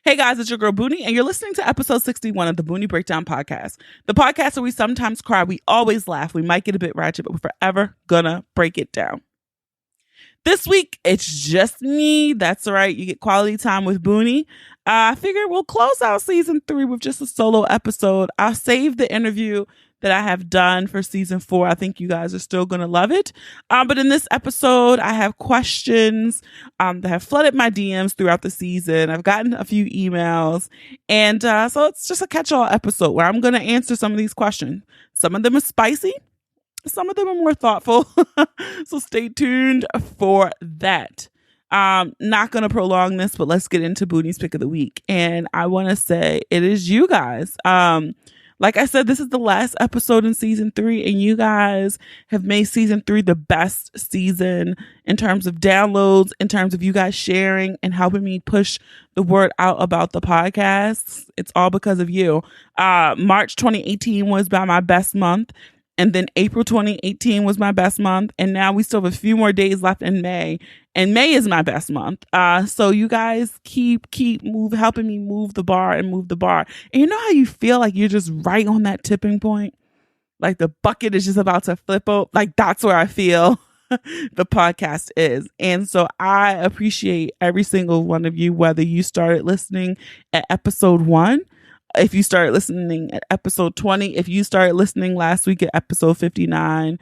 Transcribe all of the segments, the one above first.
Hey guys, it's your girl Booney, and you're listening to episode 61 of the Booney Breakdown podcast. The podcast where we sometimes cry, we always laugh, we might get a bit ratchet, but we're forever gonna break it down. This week, it's just me. That's right, you get quality time with Booney. I figured we'll close out season 3 with just a solo episode. I'll save the interview that I have done for season 4. I think you guys are still going to love it. But in this episode, I have questions that have flooded my DMs throughout the season. I've gotten a few emails. And so it's just a catch-all episode where I'm going to answer some of these questions. Some of them are spicy. Some of them are more thoughtful. So stay tuned for that. Not going to prolong this, but let's get into Booney's Pick of the Week. And I want to say it is you guys. Like I said, this is the last episode in season 3, and you guys have made season 3 the best season in terms of downloads, in terms of you guys sharing and helping me push the word out about the podcast. It's all because of you. March 2018 was by my best month. And then April 2018 was my best month. And now we still have a few more days left in May. And May is my best month. So you guys keep helping me move the bar. And you know how you feel like you're just right on that tipping point? Like the bucket is just about to flip out. Like that's where I feel the podcast is. And so I appreciate every single one of you, whether you started listening at episode 1, if you started listening at episode 20, if you started listening last week at episode 59,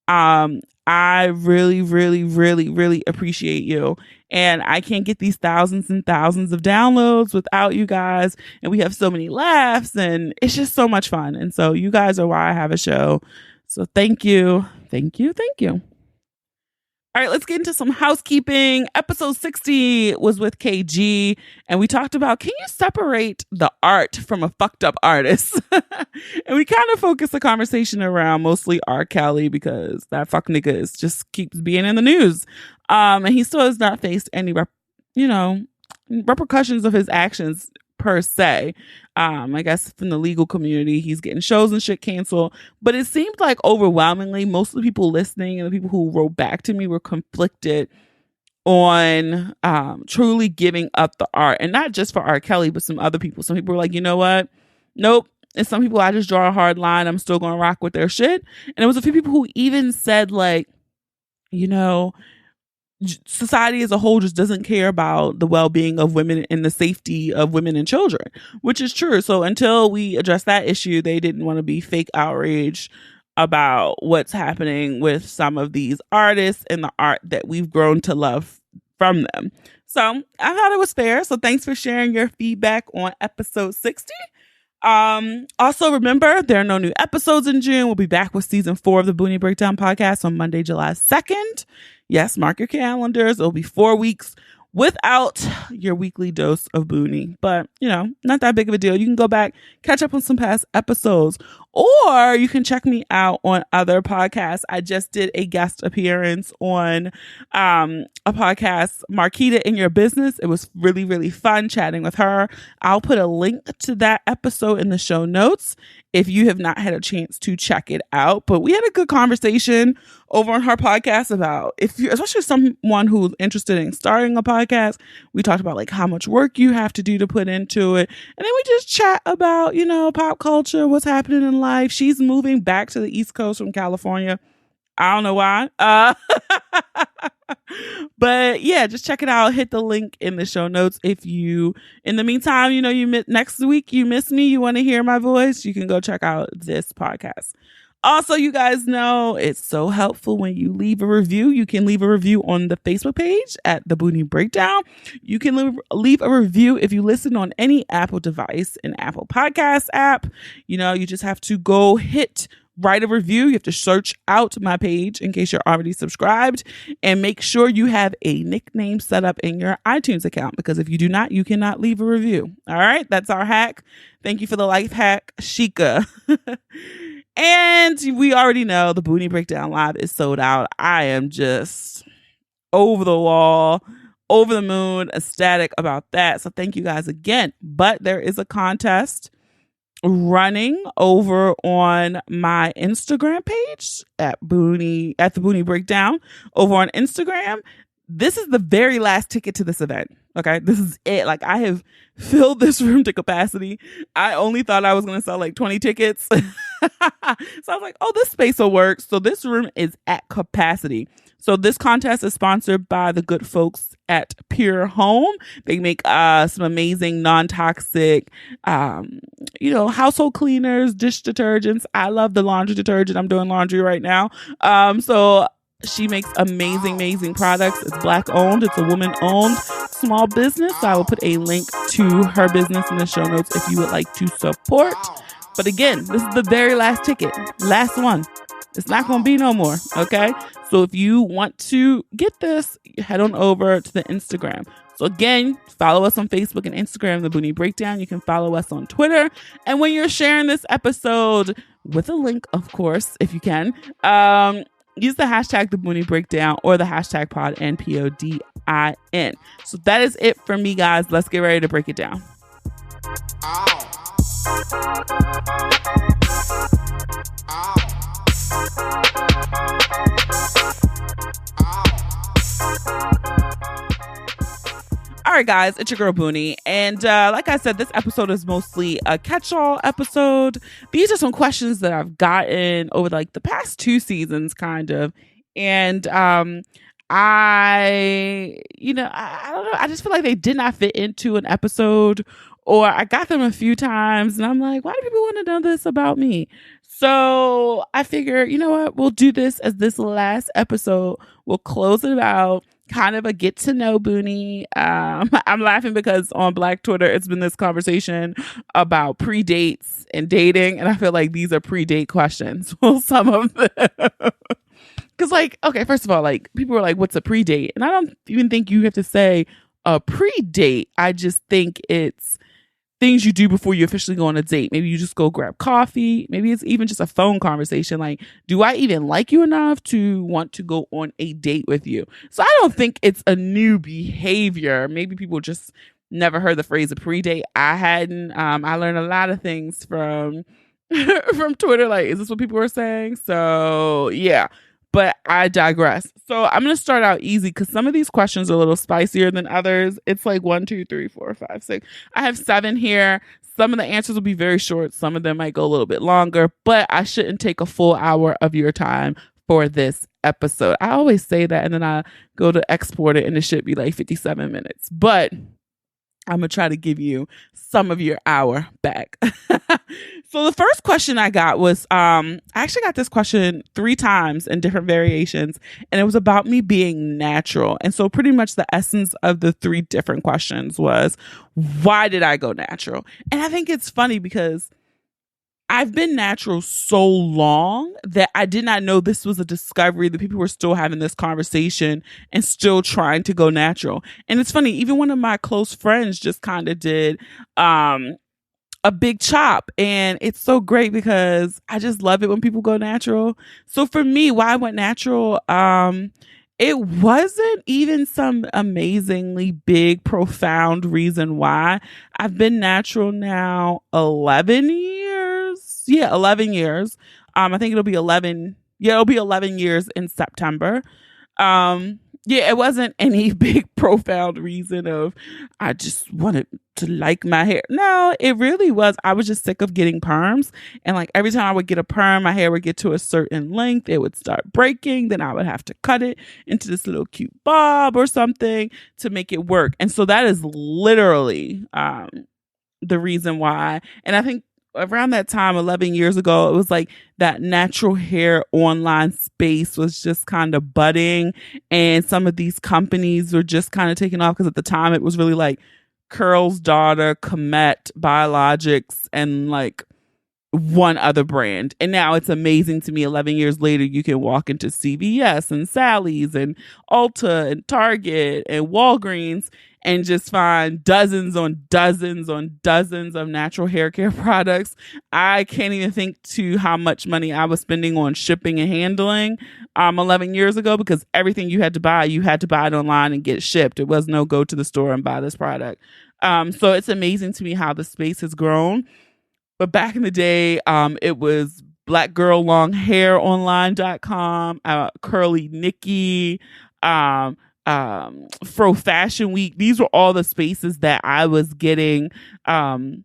I really, really, really, really appreciate you. And I can't get these thousands and thousands of downloads without you guys. And we have so many laughs and it's just so much fun. And so you guys are why I have a show. So thank you. Thank you. Thank you. All right, let's get into some housekeeping. Episode 60 was with KG, and we talked about, can you separate the art from a fucked up artist? And we kind of focused the conversation around mostly R. Kelly because that fuck nigga just keeps being in the news. And he still has not faced any, repercussions of his actions per se. I guess from the legal community, he's getting shows and shit canceled. But it seemed like overwhelmingly, most of the people listening and the people who wrote back to me were conflicted on truly giving up the art. And not just for R. Kelly, but some other people. Some people were like, you know what? Nope. And some people, I just draw a hard line. I'm still going to rock with their shit. And there was a few people who even said like, society as a whole just doesn't care about the well-being of women and the safety of women and children, which is true. So until we address that issue, they didn't want to be fake outraged about what's happening with some of these artists and the art that we've grown to love from them. So I thought it was fair. So thanks for sharing your feedback on episode 60. Also remember, there are no new episodes in June. We'll be back with season 4 of the Booney Breakdown podcast on Monday, July 2nd. Yes, mark your calendars. It'll be 4 weeks without your weekly dose of Booney. But, not that big of a deal. You can go back, catch up on some past episodes, or you can check me out on other podcasts. I just did a guest appearance on a podcast, Marquita in Your Business. It was really, really fun chatting with her. I'll put a link to that episode in the show notes if you have not had a chance to check it out. But we had a good conversation over on her podcast about, especially someone who's interested in starting a podcast, we talked about like how much work you have to do to put into it. And then we just chat about, pop culture, what's happening in life. She's moving back to the East Coast from California. I don't know why. But yeah, just check it out. Hit the link in the show notes. If you, in the meantime, next week you miss me, you want to hear my voice, you can go check out this podcast. Also, you guys know it's so helpful when you leave a review. You can leave a review on the Facebook page at The Booney Breakdown. You can leave a review if you listen on any Apple device, an Apple Podcast app. You just have to go write a review. You have to search out my page in case you're already subscribed, and make sure you have a nickname set up in your iTunes account, because if you do not, you cannot leave a review. All right. That's our hack. Thank you for the life hack, Sheikah. And we already know the Booney Breakdown Live is sold out. I am just over the wall, over the moon, ecstatic about that. So thank you guys again. But there is a contest running over on my Instagram page at the Booney Breakdown over on Instagram. this is the very last ticket to this event. Okay. This is it. Like, I have filled this room to capacity. I only thought I was going to sell like 20 tickets. So I was like, oh, this space will work. So this room is at capacity. So this contest is sponsored by the good folks at Pure Home. They make some amazing non-toxic, household cleaners, dish detergents. I love the laundry detergent. I'm doing laundry right now. So she makes amazing products. It's Black owned. It's a woman owned small business. So I will put a link to her business in the show notes if you would like to support. But again, this is the very last ticket. Last one. It's not going to be no more. Okay. So if you want to get this, head on over to the Instagram. So again, follow us on Facebook and Instagram, The Boonie Breakdown. You can follow us on Twitter. And when you're sharing this episode with a link, of course, if you can, use the hashtag The Boonie Breakdown or the hashtag PODN, PODIN. So that is it for me, guys. Let's get ready to break it down. All right, guys, it's your girl Boonie. And like I said, this episode is mostly a catch-all episode. These are some questions that I've gotten over like the past 2 seasons, kind of. And I don't know. I just feel like they did not fit into an episode, or I got them a few times and I'm like, why do people want to know this about me? So I figure, you know what? We'll do this as this last episode. We'll close it out. Kind of a get to know Boonie. I'm laughing because on Black Twitter, it's been this conversation about pre-dates and dating. And I feel like these are pre-date questions. Well, some of them. Because like, okay, first of all, like people were like, what's a pre-date? And I don't even think you have to say a pre-date. I just think it's things you do before you officially go on a date. Maybe you just go grab coffee. Maybe it's even just a phone conversation. Like, do I even like you enough to want to go on a date with you? So I don't think it's a new behavior. Maybe people just never heard the phrase a pre-date. I hadn't. I learned a lot of things from Twitter. Like, is this what people were saying? So yeah. But I digress. So I'm going to start out easy because some of these questions are a little spicier than others. It's like 1, 2, 3, 4, 5, 6. I have 7 here. Some of the answers will be very short. Some of them might go a little bit longer, but I shouldn't take a full hour of your time for this episode. I always say that and then I go to export it and it should be like 57 minutes. But I'm going to try to give you some of your hour back. So the first question I got was, I actually got this question 3 times in different variations, and it was about me being natural. And so pretty much the essence of the 3 different questions was, why did I go natural? And I think it's funny because I've been natural so long that I did not know this was a discovery, that people were still having this conversation and still trying to go natural. And it's funny, even one of my close friends just kind of did a big chop, and it's so great because I just love it when people go natural. So for me, why I went natural, it wasn't even some amazingly big, profound reason why. I've been natural now 11 years. Yeah, 11 years. I think it'll be 11. Yeah, it'll be 11 years in September. Yeah, it wasn't any big, profound reason of I just wanted to like my hair. No, it really was. I was just sick of getting perms. And like every time I would get a perm, my hair would get to a certain length. It would start breaking. Then I would have to cut it into this little cute bob or something to make it work. And so that is literally the reason why. And I think around that time, 11 years ago, it was like that natural hair online space was just kind of budding. And some of these companies were just kind of taking off because at the time it was really like Curl's Daughter, Comet, Biologics, and like one other brand. And now it's amazing to me, 11 years later, you can walk into CVS and Sally's and Ulta and Target and Walgreens and just find dozens on dozens on dozens of natural hair care products. I can't even think to how much money I was spending on shipping and handling 11 years ago, because everything you had to buy it online and get it shipped. It was no go to the store and buy this product. So it's amazing to me how the space has grown. But back in the day, it was blackgirllonghaironline.com, Curly Nikki, Fro Fashion Week. These were all the spaces that I was getting my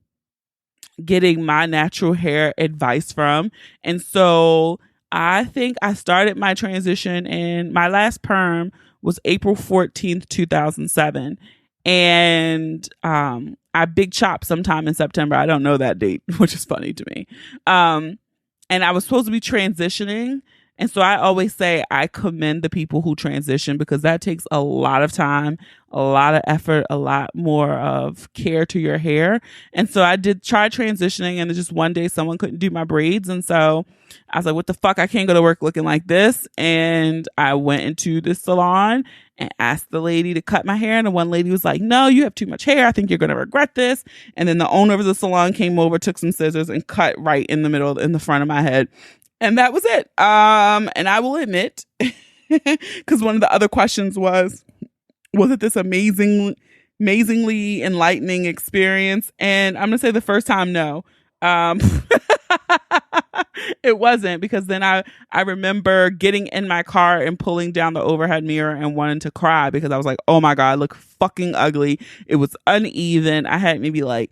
natural hair advice from. And so I think I started my transition, and my last perm was April 14th, 2007. And I big chopped sometime in September. I don't know that date, which is funny to me. And I was supposed to be transitioning. And so I always say I commend the people who transition, because that takes a lot of time, a lot of effort, a lot more of care to your hair. And so I did try transitioning, and just one day someone couldn't do my braids. And so I was like, what the fuck? I can't go to work looking like this. And I went into the salon and asked the lady to cut my hair. And the one lady was like, no, you have too much hair. I think you're going to regret this. And then the owner of the salon came over, took some scissors and cut right in the middle, in the front of my head. And that was it. And I will admit, because one of the other questions was it this amazingly enlightening experience? And I'm going to say the first time, no. It wasn't, because then I remember getting in my car and pulling down the overhead mirror and wanting to cry, because I was like, oh my God, I look fucking ugly. It was uneven. I had maybe like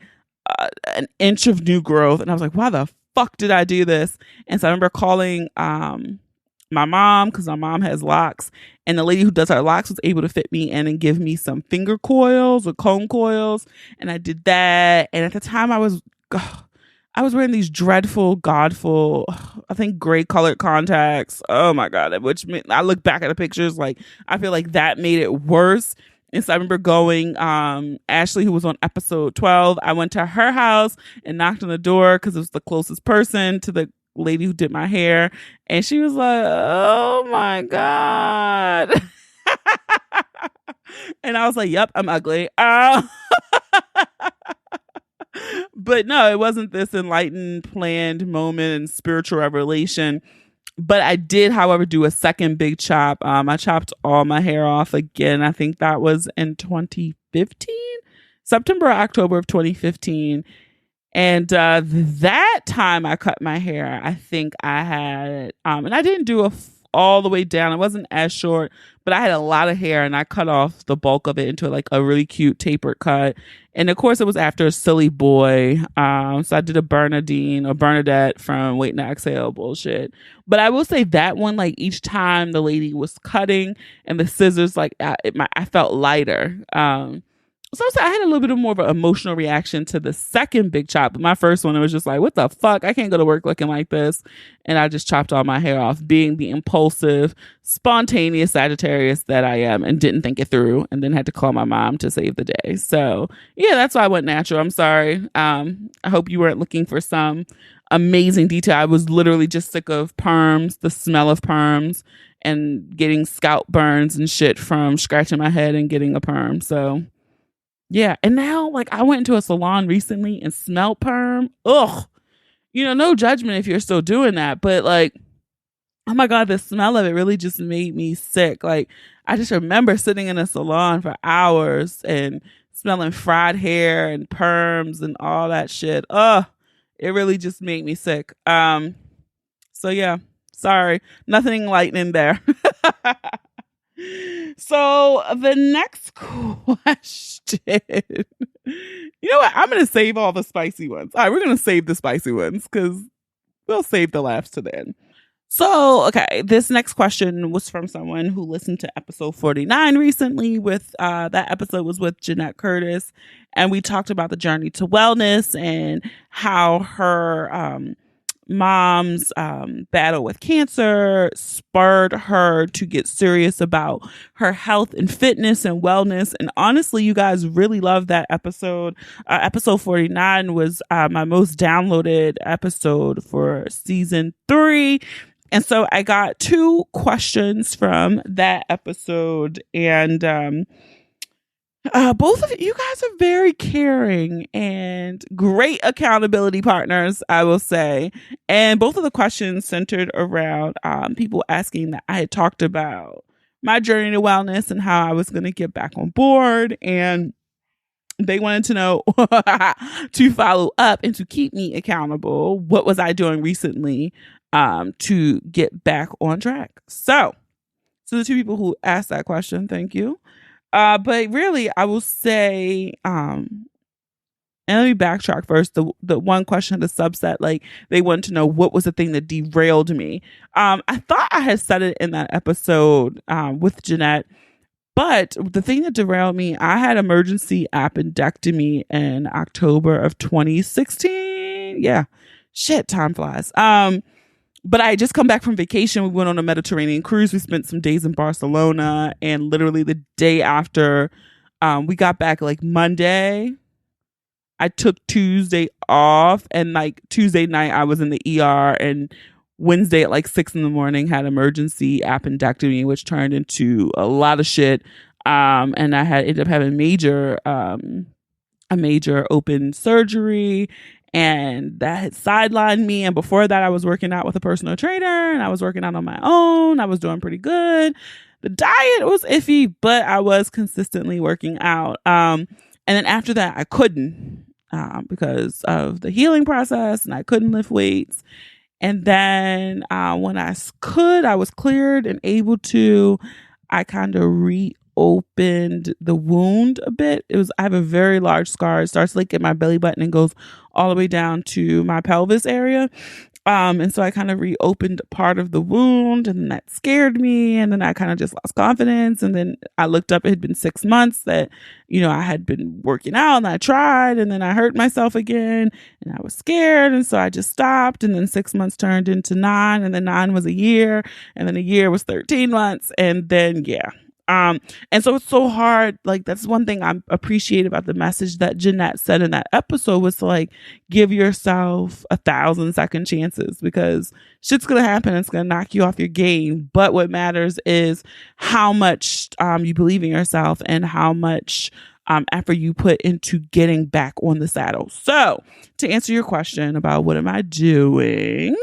an inch of new growth. And I was like, why the fuck did I do this? And so I remember calling my mom, because my mom has locks, and the lady who does her locks was able to fit me in and give me some finger coils or comb coils. And I did that. And at the time I was wearing these dreadful, godful, I think gray colored contacts. Oh my God. Which I look back at the pictures, like I feel like that made it worse. And so I remember going, Ashley, who was on episode 12, I went to her house and knocked on the door, because it was the closest person to the lady who did my hair. And she was like, oh my God. And I was like, yep, I'm ugly. But no, it wasn't this enlightened, planned moment and spiritual revelation. But I did, however, do a second big chop. I chopped all my hair off again. I think that was in 2015, September or October of 2015. And that time I cut my hair, I think I had, and I didn't do all the way down. It wasn't as short, but I had a lot of hair, and I cut off the bulk of it into like a really cute tapered cut. And of course, it was after a silly boy. So I did a Bernadine or Bernadette from Waiting to Exhale bullshit. But I will say that one, like each time the lady was cutting and the scissors, like I felt lighter. So I had a little bit of more of an emotional reaction to the second big chop. But my first one, it was just like, what the fuck? I can't go to work looking like this. And I just chopped all my hair off, being the impulsive, spontaneous Sagittarius that I am, and didn't think it through, and then had to call my mom to save the day. So yeah, that's why I went natural. I'm sorry. I hope you weren't looking for some amazing detail. I was literally just sick of perms, the smell of perms, and getting scalp burns and shit from scratching my head and getting a perm. So yeah. And now, like, I went into a salon recently and smelled perm. Ugh. No judgment if you're still doing that. But like, oh my God, the smell of it really just made me sick. Like, I just remember sitting in a salon for hours and smelling fried hair and perms and all that shit. Ugh. It really just made me sick. So yeah, sorry. Nothing enlightening there. So the next question, you know what? I'm going to save all the spicy ones. All right, we're going to save the spicy ones, because we'll save the laughs to the end. So, okay, this next question was from someone who listened to episode 49 recently. That episode was with Jeanette Curtis, and we talked about the journey to wellness and how her mom's battle with cancer spurred her to get serious about her health and fitness and wellness. And honestly, you guys really loved that episode. Episode 49 was my most downloaded episode for season 3. And so I got 2 questions from that episode, and both of you guys are very caring and great accountability partners, I will say. And both of the questions centered around people asking that I had talked about my journey to wellness and how I was going to get back on board. And they wanted to know, to follow up and to keep me accountable, what was I doing recently to get back on track? So So the two people who asked that question, thank you. But really, I will say, and let me backtrack first. The one question, the subset, like they wanted to know what was the thing that derailed me. I thought I had said it in that episode with Jeanette, but the thing that derailed me, I had emergency appendectomy in October of 2016. Yeah, shit, time flies. But I had just come back from vacation. We went on a Mediterranean cruise. We spent some days in Barcelona, and literally the day after we got back, like Monday, I took Tuesday off, and like Tuesday night I was in the ER, and Wednesday at like 6 a.m. had emergency appendectomy, which turned into a lot of shit. And I had ended up having a major open surgery, and that had sidelined me. And before that, I was working out with a personal trainer, and I was working out on my own. I was doing pretty good. The diet was iffy, but I was consistently working out. And then after that, I couldn't because of the healing process, and I couldn't lift weights. And then when I could, I was cleared and able to, I kind of reopened the wound a bit. I have a very large scar. It starts like at my belly button and goes all the way down to my pelvis area. And so I kind of reopened part of the wound, and then that scared me. And then I kind of just lost confidence. And then I looked up, it had been 6 months that, I had been working out, and I tried, and then I hurt myself again, and I was scared. And so I just stopped. And then 6 months turned into 9, and then 9 was a year, and then a year was 13 months. And then, yeah. And so it's so hard. Like, that's one thing I appreciate about the message that Jeanette said in that episode, was to like give yourself 1,000 second chances, because shit's gonna happen. It's gonna knock you off your game. But what matters is how much you believe in yourself, and how much effort you put into getting back on the saddle. So to answer your question about what am I doing,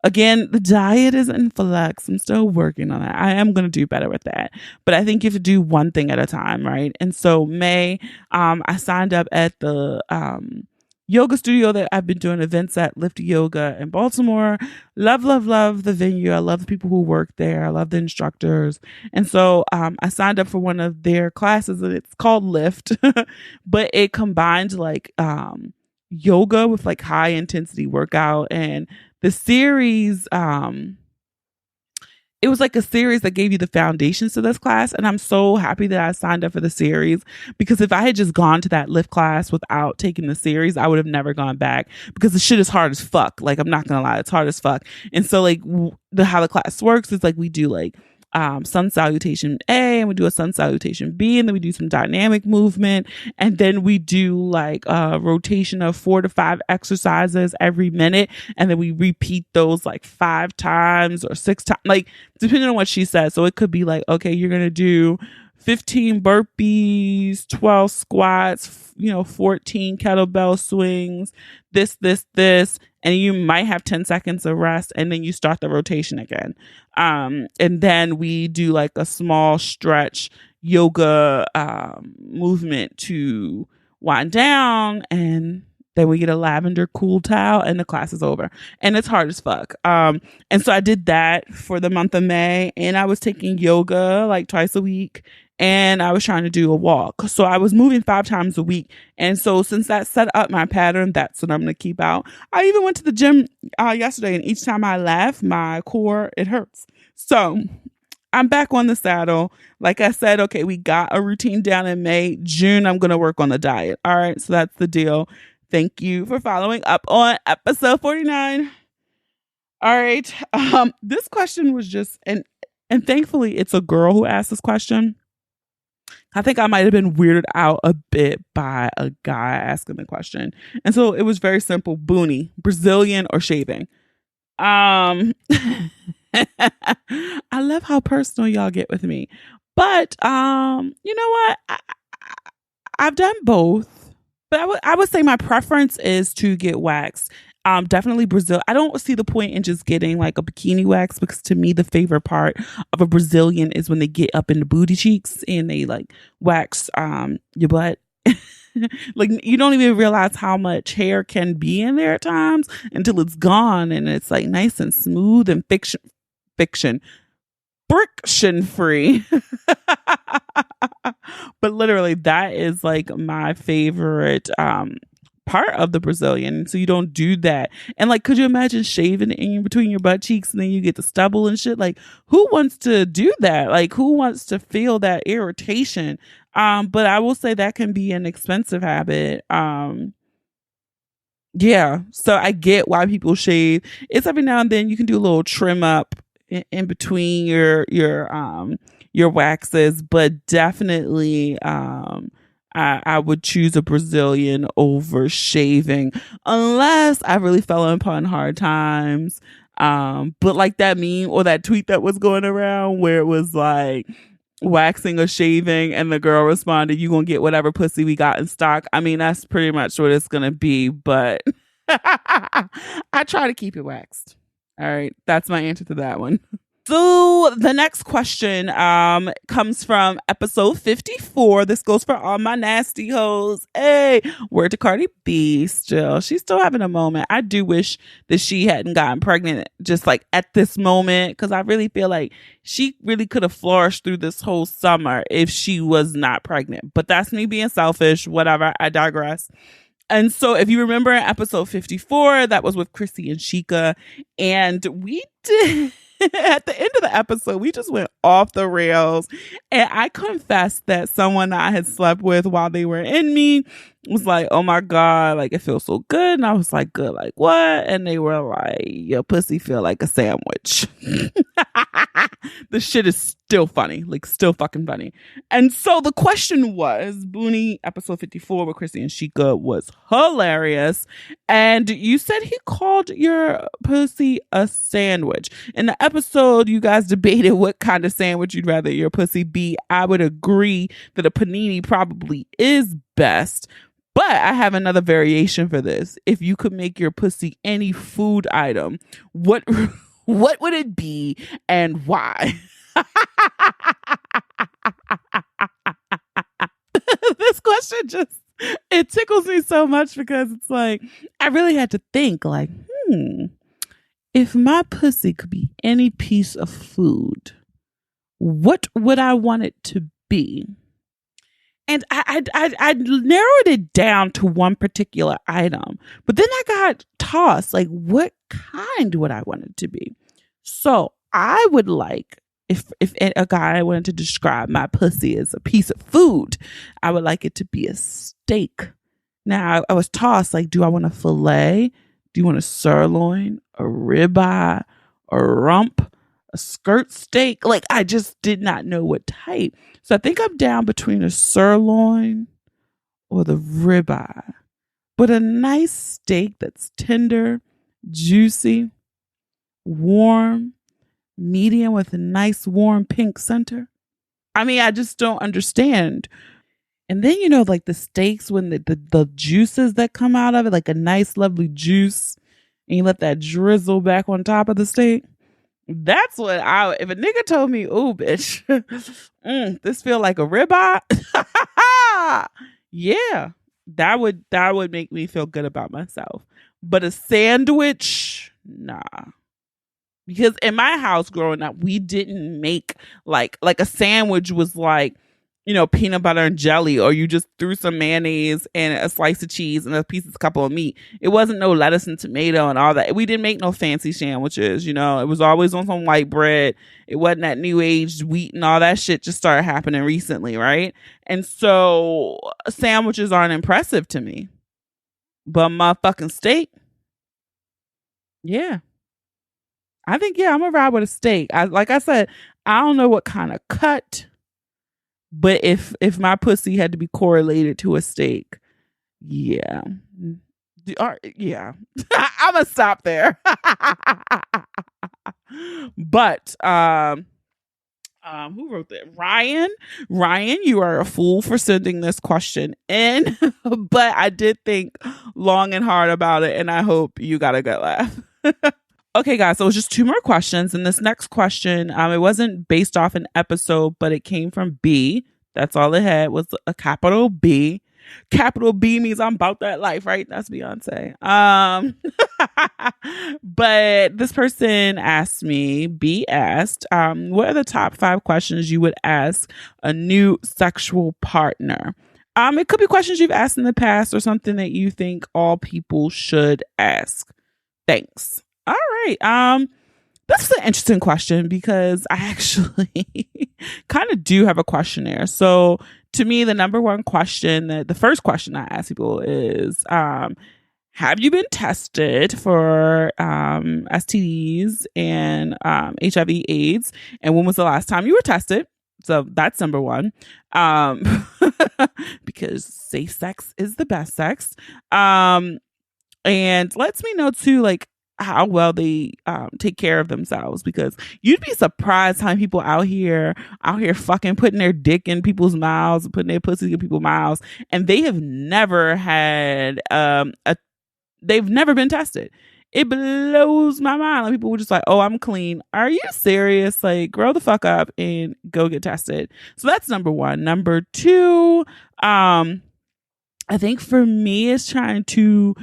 again, the diet is in flux. I'm still working on that. I am going to do better with that. But I think you have to do one thing at a time, right? And so May, I signed up at the yoga studio that I've been doing events at, Lift Yoga in Baltimore. Love, love, love the venue. I love the people who work there. I love the instructors. And so I signed up for one of their classes, and it's called Lift, but it combines like yoga with like high intensity workout. And the series, it was like a series that gave you the foundations to this class. And I'm so happy that I signed up for the series, because if I had just gone to that Lift class without taking the series, I would have never gone back, because the shit is hard as fuck. Like, I'm not gonna lie, it's hard as fuck. And so like how the class works is like we do like sun salutation A, and we do a sun salutation B, and then we do some dynamic movement, and then we do like a rotation of 4 to 5 exercises every minute, and then we repeat those like 5 times or 6 times, like depending on what she says. So it could be like, okay, you're gonna do 15 burpees, 12 squats, 14 kettlebell swings, this, and you might have 10 seconds of rest, and then you start the rotation again. And then we do like a small stretch yoga movement to wind down, and then we get a lavender cool towel, and the class is over. And it's hard as fuck. And so I did that for the month of May, and I was taking yoga like twice a week, and I was trying to do a walk. So I was moving 5 times a week. And so since that set up my pattern, that's what I'm going to keep out. I even went to the gym yesterday, and each time I laugh, my core, it hurts. So I'm back on the saddle. Like I said, okay, we got a routine down in May. June, I'm going to work on the diet. All right. So that's the deal. Thank you for following up on episode 49. All right. This question was just, and thankfully it's a girl who asked this question. I think I might have been weirded out a bit by a guy asking the question. And so it was very simple. Boonie, Brazilian or shaving? I love how personal y'all get with me. But you know what? I've done both. But I would say my preference is to get waxed. Definitely Brazil. I don't see the point in just getting like a bikini wax, because to me the favorite part of a Brazilian is when they get up in the booty cheeks and they like wax your butt. Like, you don't even realize how much hair can be in there at times until it's gone, and it's like nice and smooth and fiction friction free. But literally, that is like my favorite part of the Brazilian. So you don't do that. And like, could you imagine shaving in between your butt cheeks and then you get the stubble and shit? Like, who wants to do that? Like, who wants to feel that irritation? But I will say that can be an expensive habit. Yeah. So I get why people shave. It's every now and then you can do a little trim up in between your waxes, but definitely I would choose a Brazilian over shaving unless I really fell upon hard times. But like that meme or that tweet that was going around where it was like waxing or shaving and the girl responded, "You gonna get whatever pussy we got in stock." I mean, that's pretty much what it's gonna be, but I try to keep it waxed. All right, that's my answer to that one. So the next question comes from episode 54. This goes for all my nasty hoes. Hey, word to Cardi B still. She's still having a moment. I do wish that she hadn't gotten pregnant just like at this moment, because I really feel like she really could have flourished through this whole summer if she was not pregnant. But that's me being selfish. Whatever. I digress. And so if you remember in episode 54, that was with Chrissy and Sheikah. And we did... at the end of the episode, we just went off the rails. And I confessed that someone I had slept with while they were in me was like, "Oh my God, like it feels so good." And I was like, "Good, like what?" And they were like, "Your pussy feel like a sandwich." The shit is still funny, like still fucking funny. And so the question was, Booney, episode 54 with Chrissy and Sheikah was hilarious. And you said he called your pussy a sandwich. In the episode, you guys debated what kind of sandwich you'd rather your pussy be. I would agree that a panini probably is best. But I have another variation for this. If you could make your pussy any food item, what would it be and why? This question it tickles me so much because it's like, I really had to think like, if my pussy could be any piece of food, what would I want it to be? And I narrowed it down to one particular item, but then I got tossed like, what kind would I want it to be? So I would like, if a guy wanted to describe my pussy as a piece of food, I would like it to be a steak. Now I was tossed like, do I want a fillet? Do you want a sirloin, a ribeye, a rump, a skirt steak? Like, I just did not know what type. So I think I'm down between a sirloin or the ribeye. But a nice steak that's tender, juicy, warm, medium with a nice warm pink center. I mean, I just don't understand. And then, like the steaks, when the juices that come out of it, like a nice, lovely juice, and you let that drizzle back on top of the steak. That's what if a nigga told me, "Oh, bitch, this feel like a ribeye," yeah, that would make me feel good about myself. But a sandwich, nah. Because in my house growing up, we didn't make like a sandwich was like, peanut butter and jelly, or you just threw some mayonnaise and a slice of cheese and a couple of meat. It wasn't no lettuce and tomato and all that. We didn't make no fancy sandwiches, it was always on some white bread. It wasn't that new age wheat and all that shit just started happening recently, right? And so sandwiches aren't impressive to me. But motherfucking steak, yeah. I think, I'm gonna ride with a steak. Like I said, I don't know what kind of cut, but if my pussy had to be correlated to a steak, yeah. Yeah. I'm gonna stop there. But who wrote that? Ryan, you are a fool for sending this question in. But I did think long and hard about it, and I hope you got a good laugh. Okay, guys, so it was just 2 more questions. And this next question, it wasn't based off an episode, but it came from B. That's all it had, was a capital B. Capital B means I'm about that life, right? That's Beyonce. But this person asked me, what are the top 5 questions you would ask a new sexual partner? It could be questions you've asked in the past or something that you think all people should ask. Thanks. All right. That's an interesting question because I actually kind of do have a questionnaire. So to me, the number one question, the first question I ask people is, have you been tested for STDs and HIV/AIDS? And when was the last time you were tested? So that's number one. Because safe sex is the best sex. And lets me know too, like, how well they take care of themselves, because you'd be surprised how many people out here fucking putting their dick in people's mouths, putting their pussy in people's mouths, and they have never had they've never been tested. It blows my mind. Like, people were just like, oh, I'm clean. Are you serious? Like, grow the fuck up and go get tested. So that's number one. Number two, I think for me is trying to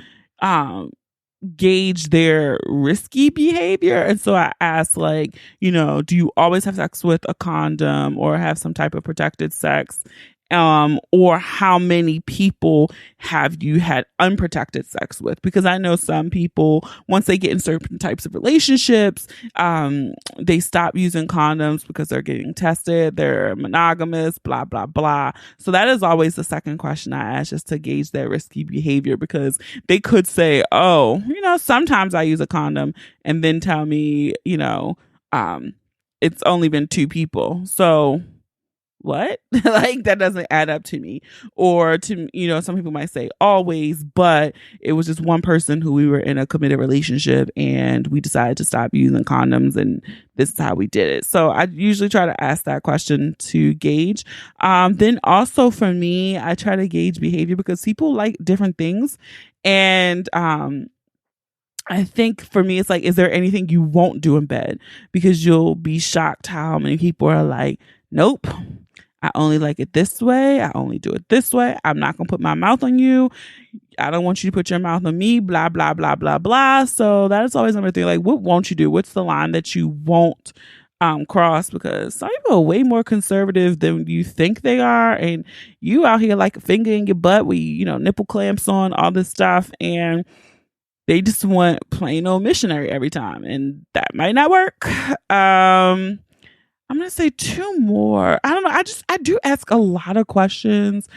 gauge their risky behavior. And so I ask, like, do you always have sex with a condom or have some type of protected sex? Or how many people have you had unprotected sex with? Because I know some people, once they get in certain types of relationships, they stop using condoms because they're getting tested, they're monogamous, blah, blah, blah. So that is always the second question I ask, just to gauge their risky behavior, because they could say, oh, sometimes I use a condom, and then tell me, it's only been 2 people. So what? Like, that doesn't add up to me. Or to, some people might say always, but it was just one person who we were in a committed relationship and we decided to stop using condoms, and this is how we did it. So I usually try to ask that question to gauge. Then also for me, I try to gauge behavior because people like different things. And, I think for me, it's like, is there anything you won't do in bed? Because you'll be shocked how many people are like, nope, I only like it this way. I only do it this way. I'm not going to put my mouth on you. I don't want you to put your mouth on me, blah, blah, blah, blah, blah. So that is always number 3. Like, what won't you do? What's the line that you won't cross? Because some people are way more conservative than you think they are. And you out here like a finger in your butt with, nipple clamps on, all this stuff. And they just want plain old missionary every time. And that might not work. I'm going to say 2 more. I don't know. I do ask a lot of questions.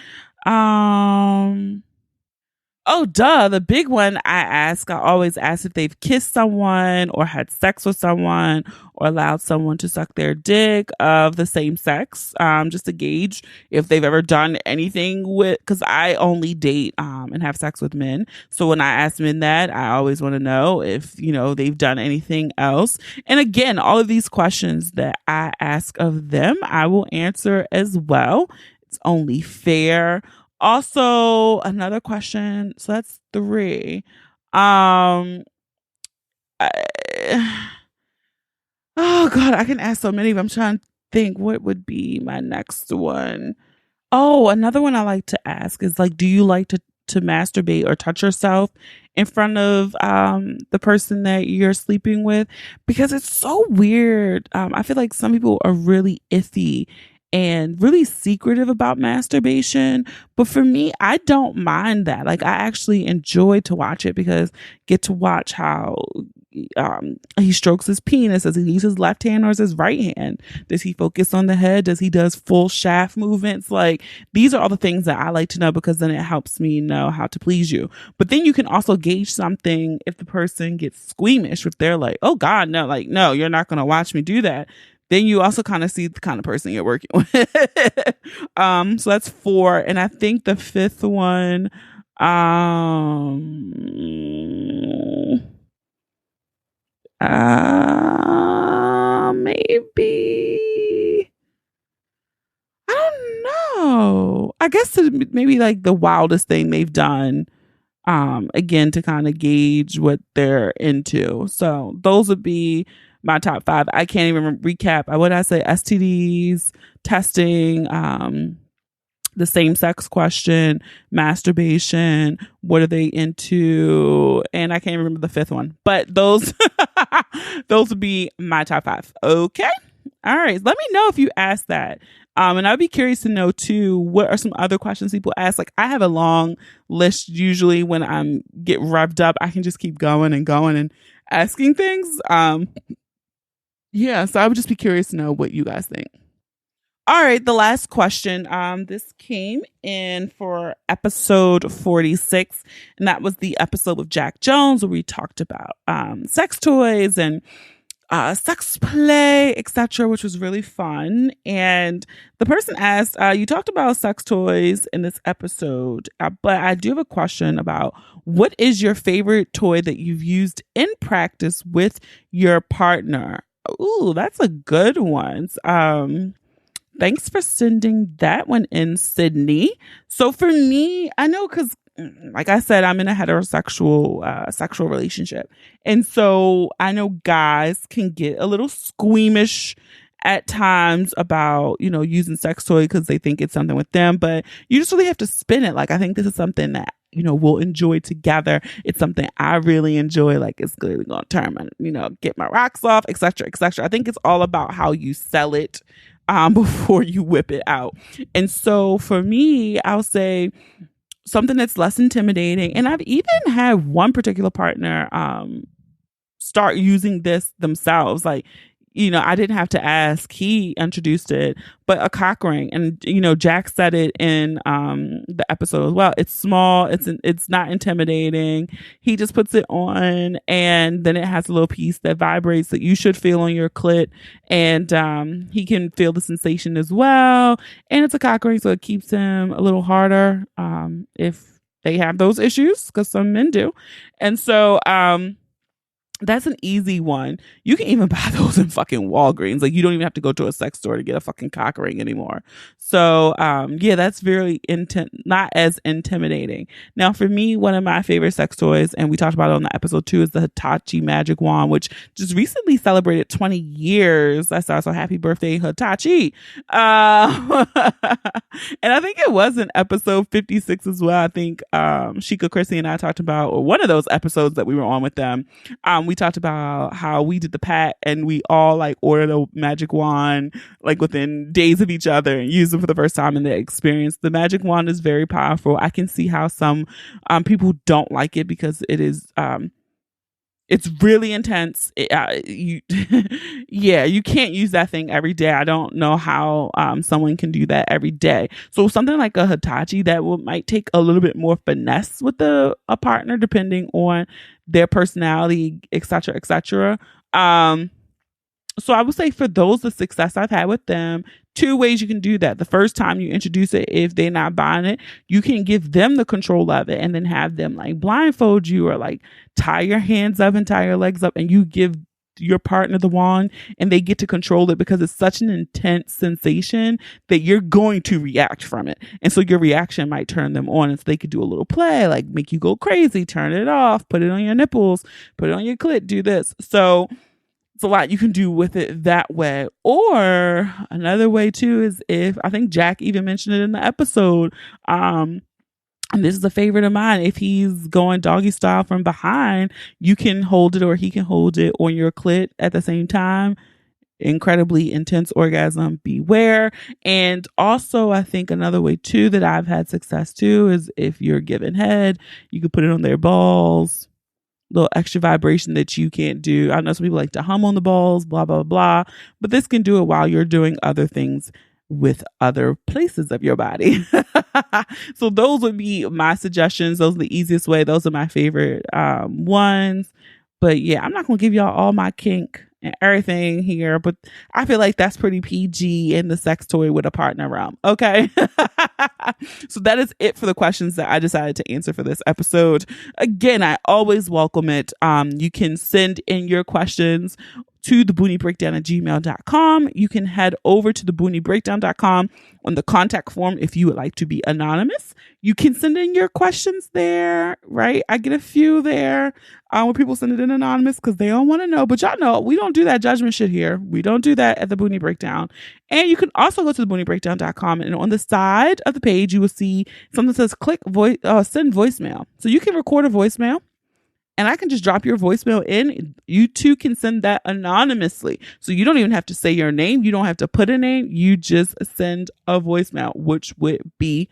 Oh, duh. The big one I always ask if they've kissed someone or had sex with someone or allowed someone to suck their dick of the same sex, just to gauge if they've ever done anything with, because I only date and have sex with men. So when I ask men that, I always want to know if, they've done anything else. And again, all of these questions that I ask of them, I will answer as well. It's only fair. Also, another question. So that's 3. Oh God, I can ask so many, but I'm trying to think what would be my next one. Oh, another one I like to ask is, like, do you like to masturbate or touch yourself in front of the person that you're sleeping with? Because it's so weird. I feel like some people are really iffy and really secretive about masturbation. But for me, I don't mind that. Like, I actually enjoy to watch it because get to watch how he strokes his penis. Does he use his left hand or his right hand? Does he focus on the head? Does he does full shaft movements? Like, these are all the things that I like to know, because then it helps me know how to please you. But then you can also gauge something if the person gets squeamish, if they're like, oh God, no, like, no, you're not going to watch me do that. Then you also kind of see the kind of person you're working with. So that's 4. And I think the 5th one, maybe, I don't know. I guess maybe like the wildest thing they've done, again, to kind of gauge what they're into. So those would be my top 5. I can't even recap. What did I say? STDs, testing, the same sex question, masturbation, what are they into? And I can't remember the fifth one, but those, those would be my top 5. Okay. All right. Let me know if you asked that. And I'd be curious to know too, what are some other questions people ask? Like I have a long list usually when I'm get revved up. I can just keep going and asking things. Yeah, so I would just be curious to know what you guys think. All right, the last question. This came in for episode 46, and that was the episode with Jack Jones where we talked about sex toys and sex play, etc., which was really fun. And the person asked, you talked about sex toys in this episode, but I do have a question about what is your favorite toy that you've used in practice with your partner? Ooh, that's a good one. Thanks for sending that one in, Sydney. So for me, I know because like I said, I'm in a heterosexual sexual relationship. And so I know guys can get a little squeamish at times about, using sex toy because they think it's something with them, but you just really have to spin it. Like, I think this is something that, we'll enjoy together. It's something I really enjoy. Like, it's clearly going to turn my, get my rocks off, etc., etc. I think it's all about how you sell it before you whip it out. And so for me, I'll say something that's less intimidating. And I've even had one particular partner start using this themselves. Like, I didn't have to ask. He introduced it, but a cock ring. And, Jack said it in the episode as well. It's small. It's not intimidating. He just puts it on and then it has a little piece that vibrates that you should feel on your clit. And he can feel the sensation as well. And it's a cock ring, so it keeps him a little harder if they have those issues, because some men do. And so, that's an easy one. You can even buy those in fucking Walgreens. Like, you don't even have to go to a sex store to get a fucking cock ring anymore. So, yeah, that's very not as intimidating. Now, for me, one of my favorite sex toys, and we talked about it on the episode 2, is the Hitachi Magic Wand, which just recently celebrated 20 years. So happy birthday, Hitachi. And I think it was in episode 56 as well. I think Sheikah, Chrissy, and I talked about, or one of those episodes that we were on with them, we talked about how we did the pact and we all like ordered a magic wand like within days of each other and used them for the first time in the experience. The magic wand is very powerful. I can see how some people don't like it because it is it's really intense. You can't use that thing every day. I don't know how someone can do that every day. So something like a Hitachi that might take a little bit more finesse with a partner, depending on their personality, etc., etc. So I would say for those, the success I've had with them, 2 ways you can do that. The first time you introduce it, if they're not buying it, you can give them the control of it and then have them like blindfold you or like tie your hands up and tie your legs up, and you give your partner the wand and they get to control it because it's such an intense sensation that you're going to react from it. And so your reaction might turn them on, and so they could do a little play, like make you go crazy, turn it off, put it on your nipples, put it on your clit, do this. So it's a lot you can do with it that way. Or another way too is, if I think Jack even mentioned it in the episode, and this is a favorite of mine, if he's going doggy style from behind, you can hold it or he can hold it on your clit at the same time. Incredibly intense orgasm, beware. And also, I think another way too that I've had success too is if you're giving head, you can put it on their balls. Little extra vibration that you can't do. I know some people like to hum on the balls, blah, blah, blah, but this can do it while you're doing other things with other places of your body. So those would be my suggestions. Those are the easiest way. Those are my favorite ones. But yeah, I'm not going to give y'all all my kink and everything here, but I feel like that's pretty PG in the sex toy with a partner realm. Okay. So that is it for the questions that I decided to answer for this episode. Again, I always welcome it. You can send in your questions to thebooniebreakdown@gmail.com. You can head over to thebooniebreakdown.com on the contact form if you would like to be anonymous. You can send in your questions there, right? I get a few there where people send it in anonymous because they don't want to know. But y'all know we don't do that judgment shit here. We don't do that at the Boonie Breakdown. And you can also go to thebooniebreakdown.com, and on the side of the page, you will see something that says send voicemail. So you can record a voicemail, and I can just drop your voicemail in. You too can send that anonymously. So you don't even have to say your name. You don't have to put a name. You just send a voicemail, which would be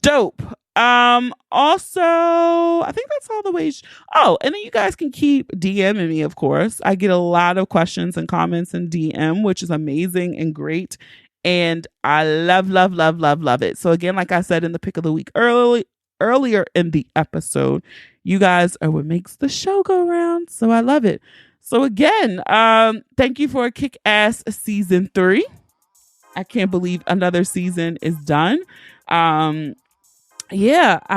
dope. Also, I think that's all the ways. And then you guys can keep DMing me, of course. I get a lot of questions and comments in DM, which is amazing and great. And I love it. So again, like I said in the pick of the week earlier in the episode, you guys are what makes the show go round. So I love it. So again, thank you for a kick-ass season 3. I can't believe another season is done. I'm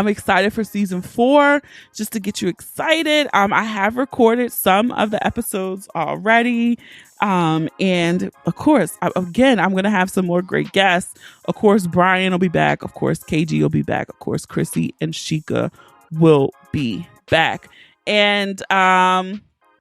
excited for season 4, just to get you excited. I have recorded some of the episodes already. And of course, I'm going to have some more great guests. Of course, Brian will be back. Of course, KG will be back. Of course, Chrissy and Sheikah will be back. And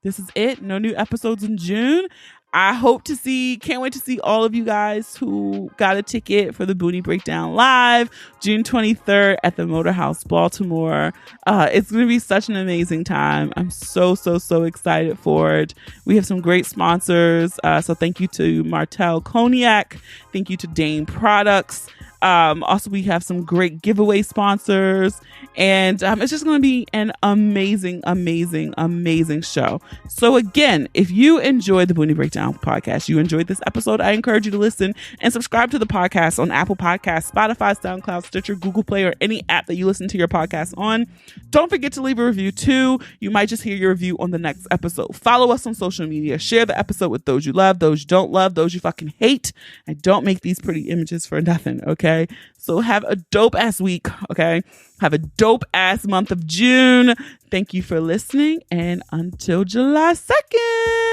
this is it. No new episodes in June. Can't wait to see all of you guys who got a ticket for the Boonie Breakdown Live, June 23rd at the Motor House, Baltimore. It's going to be such an amazing time. I'm so excited for it. We have some great sponsors. So thank you to Martell Cognac. Thank you to Dane Products. Also, we have some great giveaway sponsors, and it's just going to be an amazing show. So again, if you enjoyed the Boonie Breakdown podcast, you enjoyed this episode, I encourage you to listen and subscribe to the podcast on Apple Podcasts, Spotify, SoundCloud, Stitcher, Google Play, or any app that you listen to your podcast on. Don't forget to leave a review too. You might just hear your review on the next episode. Follow us on social media. Share the episode with those you love, those you don't love, those you fucking hate. I don't make these pretty images for nothing, okay? So have a dope ass week, okay? Have a dope ass month of June. Thank you for listening, and until July 2nd.